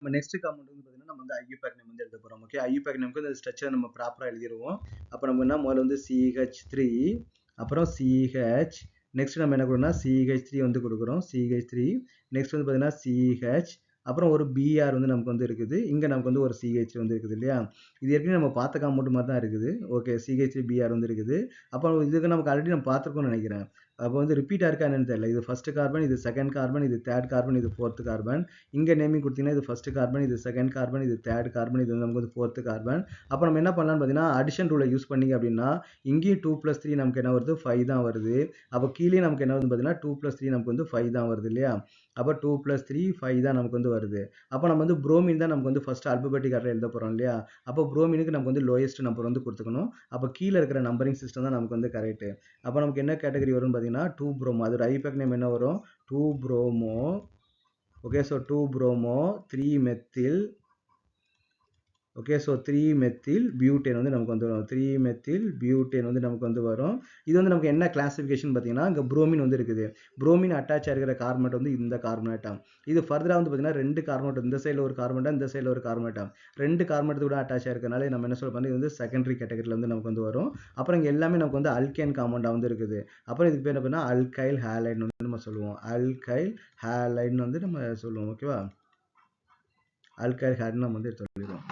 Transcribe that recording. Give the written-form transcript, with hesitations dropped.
நம்ம next compound வந்து பார்த்தீங்கன்னா நம்ம வந்து ஐயூபேக் நேம் வந்து எழுத போகிறோம். ஓகே, ஐயூபேக் நேமுக்கு இந்த ஸ்ட்ரக்சர் நம்ம ப்ராப்பராக எழுதிடுவோம். அப்போ நம்ம என்ன முதல்ல வந்து CH3 அப்புறம் CH நெக்ஸ்ட் நம்ம என்ன கொடுக்கணும்னா CH3 வந்து கொடுக்குறோம். CH3 நெக்ஸ்ட் வந்து பார்த்தீங்கன்னா CH அப்புறம் ஒரு BR வந்து நமக்கு வந்து இருக்குது. இங்கே நமக்கு வந்து ஒரு CH வந்து இருக்குது இல்லையா? இது ஏற்கனவே நம்ம பார்த்த காம்பவுண்ட் மாதிரி தான் இருக்குது. ஓகே, CH3 BR வந்து இருக்குது. அப்போ இதுக்கு நமக்கு ஆல்ரெடி நம்ம பார்த்துருக்கோம்னு நினைக்கிறேன். அப்போ வந்து ரிப்பீட்டாக இருக்கா என்னன்னு தெரியல. இது ஃபர்ஸ்ட் கார்பன், இது செகண்ட் கார்பன், இது தேர்ட் கார்பன், இது ஃபோர்த் கார்பன். இங்கே நேமிங் கொடுத்தீங்கன்னா இது ஃபர்ஸ்ட் கார்பன், இது செகண்ட் கார்பன், இது தேர்ட் கார்பன், இது வந்து நமக்கு வந்து ஃபோர்த் கார்பன். அப்போ நம்ம என்ன பண்ணலாம்னு பார்த்தீங்கன்னா அடிஷன் ரூலை யூஸ் பண்ணீங்க அப்படின்னா இங்கேயும் 2+3 நமக்கு என்ன வருது 5 தான் வருது. அப்போ கீழே நமக்கு என்ன வருது பார்த்தீங்கன்னா 2+3 நமக்கு வந்து 5 தான் வருது இல்லையா? அப்போ 2+3 5 தான் நமக்கு வந்து வருது. அப்போ நம்ம வந்து புரோமின் தான் நமக்கு வந்து ஃபர்ஸ்ட் ஆல்பபெட்டிக் ஆர்டர் எழுத போகிறோம் இல்லையா? அப்போ புரோமினுக்கு நமக்கு வந்து லோயஸ்ட் நம்பர் வந்து கொடுத்துக்கணும். அப்போ கீழே இருக்கிற நம்பரிங் சிஸ்டம் தான் நமக்கு வந்து கரெக்ட். அப்போ நமக்கு என்ன கேட்டகரி வரும்னு பார்த்தீங்கன்னா 2 ப்ரோமோ. அதோட ஐபேக் நேம் என்ன வரும்? 2 promo. Okay, so 2 promo 3 methyl. Okay, so 3 methyl butane வந்து நமக்கு வந்து வரும். 3 மெத்தில் பியூட்டேன் வந்து நமக்கு வந்து வரும். இது வந்து நமக்கு என்ன கிளாசிஃபிகேஷன் பார்த்தீங்கன்னா இங்கே புரோமின் வந்து இருக்குது. புரோமின் அட்டாச் ஆகிற கார்பனேட் வந்து இந்த கார்பனேட்டம். இது ஃபர்தராக வந்து பார்த்தீங்கன்னா 2 கார்பனேட், இந்த சைடில் ஒரு கார்பனேட்டம், இந்த சைடில் ஒரு கார்பனேட்டம். 2 கார்பனேட் கூட அட்டாச் ஆகிருக்கனால நம்ம என்ன சொல்ல இது வந்து செகண்டரி கேட்டகரியில் வந்து நமக்கு வந்து வரும். அப்புறம் இங்கே எல்லாமே நமக்கு வந்து அல்கேன் காம்பவுண்டாக வந்து இருக்குது. அப்புறம் இதுக்கு பேர் என்ன பண்ணால் அல்கைல் ஹேலைன் வந்து நம்ம சொல்லுவோம். அல்கைல் ஹேலைன் வந்து நம்ம சொல்லுவோம். ஓகேவா? அல்கைல் ஹேலைன் நம்ம வந்து சொல்லிடுவோம்.